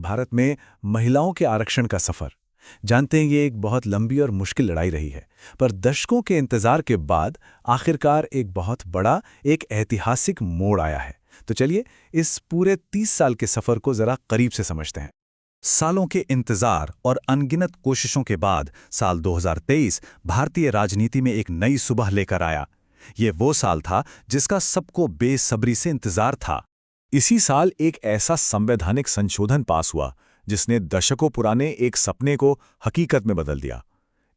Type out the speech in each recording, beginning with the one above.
भारत में महिलाओं के आरक्षण का सफ़र। जानते हैं ये एक बहुत लंबी और मुश्किल लड़ाई रही है, पर दशकों के इंतज़ार के बाद आखिरकार एक बहुत बड़ा, एक ऐतिहासिक मोड़ आया है। तो चलिए इस पूरे 30 साल के सफ़र को ज़रा करीब से समझते हैं। सालों के इंतजार और अनगिनत कोशिशों के बाद साल 2023 भारतीय राजनीति में एक नई सुबह लेकर आया। ये वो साल था जिसका सबको बेसब्री से इंतजार था। इसी साल एक ऐसा संवैधानिक संशोधन पास हुआ जिसने दशकों पुराने एक सपने को हकीकत में बदल दिया।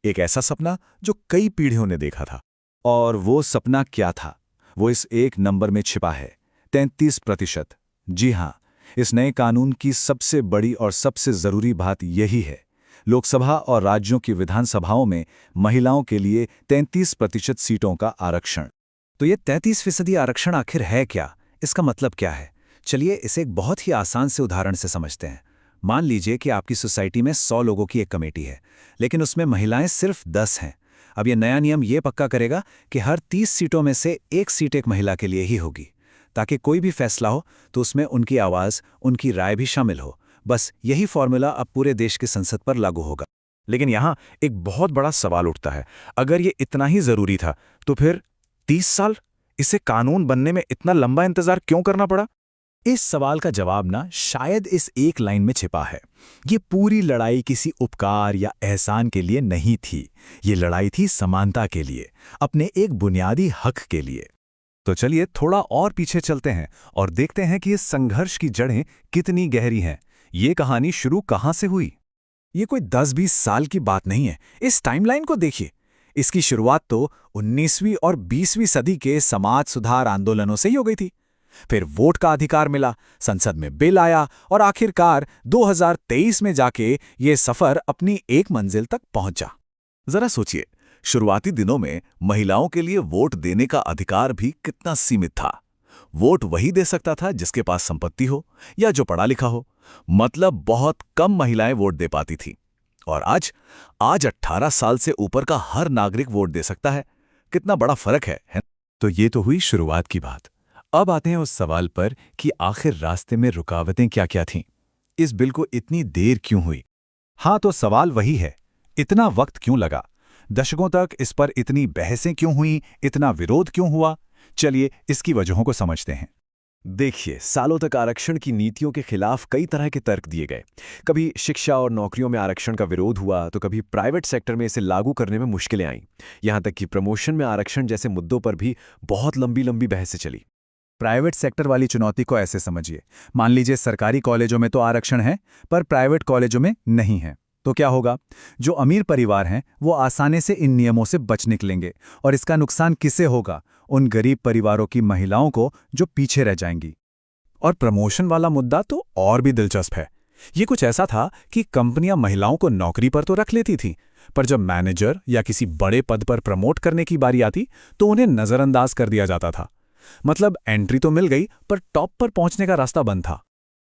एक ऐसा सपना जो कई पीढ़ियों ने देखा था। और वो सपना क्या था? वो इस एक नंबर में छिपा है, 33%। जी हाँ, इस नए कानून की सबसे बड़ी और सबसे जरूरी बात यही है, लोकसभा और राज्यों की विधानसभाओं में महिलाओं के लिए 33% सीटों का आरक्षण। तो ये 33% आरक्षण आखिर है क्या? इसका मतलब क्या है? चलिए इसे एक बहुत ही आसान से उदाहरण से समझते हैं। मान लीजिए कि आपकी सोसाइटी में 100 लोगों की एक कमेटी है, लेकिन उसमें महिलाएं सिर्फ 10 हैं। अब यह नया नियम ये पक्का करेगा कि हर 30 सीटों में से एक सीट एक महिला के लिए ही होगी, ताकि कोई भी फैसला हो तो उसमें उनकी आवाज़, उनकी राय भी शामिल हो। बस यही फॉर्मूला अब पूरे देश की संसद पर लागू होगा। लेकिन यहाँ एक बहुत बड़ा सवाल उठता है, अगर ये इतना ही जरूरी था तो फिर 30 साल इसे कानून बनने में इतना लंबा इंतजार क्यों करना पड़ा? इस सवाल का जवाब ना शायद इस एक लाइन में छिपा है। ये पूरी लड़ाई किसी उपकार या एहसान के लिए नहीं थी। ये लड़ाई थी समानता के लिए, अपने एक बुनियादी हक के लिए। तो चलिए थोड़ा और पीछे चलते हैं और देखते हैं कि इस संघर्ष की जड़ें कितनी गहरी हैं। ये कहानी शुरू कहाँ से हुई? ये कोई 10-20 साल की बात नहीं है। इस टाइमलाइन को देखिए। इसकी शुरुआत तो 19वीं और 20वीं सदी के समाज सुधार आंदोलनों से ही हो गई थी। फिर वोट का अधिकार मिला, संसद में बिल आया और आखिरकार 2023 में जाके ये सफर अपनी एक मंजिल तक पहुंचा। जरा सोचिए, शुरुआती दिनों में महिलाओं के लिए वोट देने का अधिकार भी कितना सीमित था। वोट वही दे सकता था जिसके पास संपत्ति हो या जो पढ़ा लिखा हो। मतलब बहुत कम महिलाएं वोट दे पाती थी। और आज 18 साल से ऊपर का हर नागरिक वोट दे सकता है। कितना बड़ा फर्क है? तो ये तो हुई शुरुआत की बात। अब आते हैं उस सवाल पर कि आखिर रास्ते में रुकावटें क्या-क्या थीं। इस बिल को इतनी देर क्यों हुई? हाँ, तो सवाल वही है, इतना वक्त क्यों लगा? दशकों तक इस पर इतनी बहसें क्यों हुई, इतना विरोध क्यों हुआ? चलिए इसकी वजहों को समझते हैं। देखिए, सालों तक आरक्षण की नीतियों के खिलाफ कई तरह के तर्क दिए गए। कभी शिक्षा और नौकरियों में आरक्षण का विरोध हुआ, तो कभी प्राइवेट सेक्टर में इसे लागू करने में मुश्किलें आईं। यहां तक कि प्रमोशन में आरक्षण जैसे मुद्दों पर भी बहुत लंबी लंबी बहसें चली। प्राइवेट सेक्टर वाली चुनौती को ऐसे समझिए, मान लीजिए सरकारी कॉलेजों में तो आरक्षण है, पर प्राइवेट कॉलेजों में नहीं है। तो क्या होगा? जो अमीर परिवार हैं वो आसानी से इन नियमों से बच निकलेंगे, और इसका नुकसान किसे होगा? उन गरीब परिवारों की महिलाओं को जो पीछे रह जाएंगी। और प्रमोशन वाला मुद्दा तो और भी दिलचस्प है। ये कुछ ऐसा था कि कंपनियां महिलाओं को नौकरी पर तो रख लेती थीं, पर जब मैनेजर या किसी बड़े पद पर प्रमोट करने की बारी आती तो उन्हें नज़रअंदाज कर दिया जाता था। मतलब एंट्री तो मिल गई, पर टॉप पर पहुंचने का रास्ता बंद था।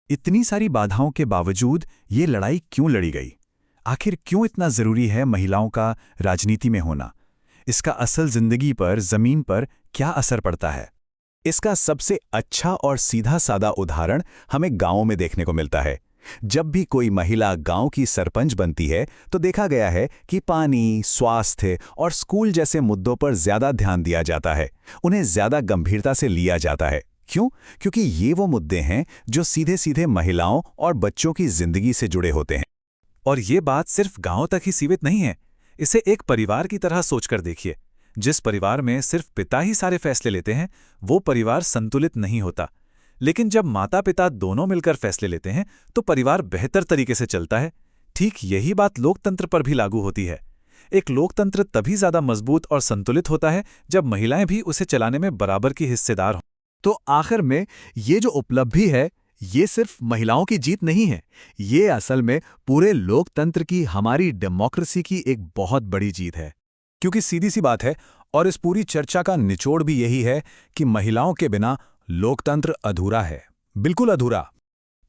इतनी सारी बाधाओं के बावजूद ये लड़ाई क्यों लड़ी गई? आखिर क्यों इतना जरूरी है महिलाओं का राजनीति में होना? इसका असल जिंदगी पर, जमीन पर क्या असर पड़ता है? इसका सबसे अच्छा और सीधा सादा उदाहरण हमें गांवों में देखने को मिलता है। जब भी कोई महिला गांव की सरपंच बनती है तो देखा गया है कि पानी, स्वास्थ्य और स्कूल जैसे मुद्दों पर ज्यादा ध्यान दिया जाता है। उन्हें ज्यादा गंभीरता से लिया जाता है। क्यों? क्योंकि ये वो मुद्दे हैं जो सीधे सीधे महिलाओं और बच्चों की जिंदगी से जुड़े होते हैं। और ये बात सिर्फ गांव तक ही सीमित नहीं है। इसे एक परिवार की तरह सोचकर देखिए। जिस परिवार में सिर्फ पिता ही सारे फैसले लेते हैं, वो परिवार संतुलित नहीं होता। लेकिन जब माता पिता दोनों मिलकर फैसले लेते हैं तो परिवार बेहतर तरीके से चलता है। ठीक यही बात लोकतंत्र पर भी लागू होती है। एक लोकतंत्र तभी ज्यादा मजबूत और संतुलित होता है जब महिलाएं भी उसे चलाने में बराबर की हिस्सेदार हों। तो आखिर में ये जो उपलब्धि है, ये सिर्फ महिलाओं की जीत नहीं है। ये असल में पूरे लोकतंत्र की, हमारी डेमोक्रेसी की एक बहुत बड़ी जीत है। क्योंकि सीधी सी बात है, और इस पूरी चर्चा का निचोड़ भी यही है कि महिलाओं के बिना लोकतंत्र अधूरा है, बिल्कुल अधूरा।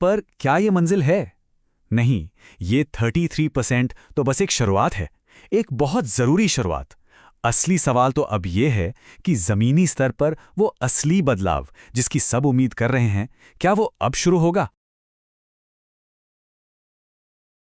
पर क्या ये मंजिल है? नहीं, ये 33% तो बस एक शुरुआत है, एक बहुत जरूरी शुरुआत। असली सवाल तो अब ये है कि जमीनी स्तर पर वो असली बदलाव जिसकी सब उम्मीद कर रहे हैं, क्या वो अब शुरू होगा?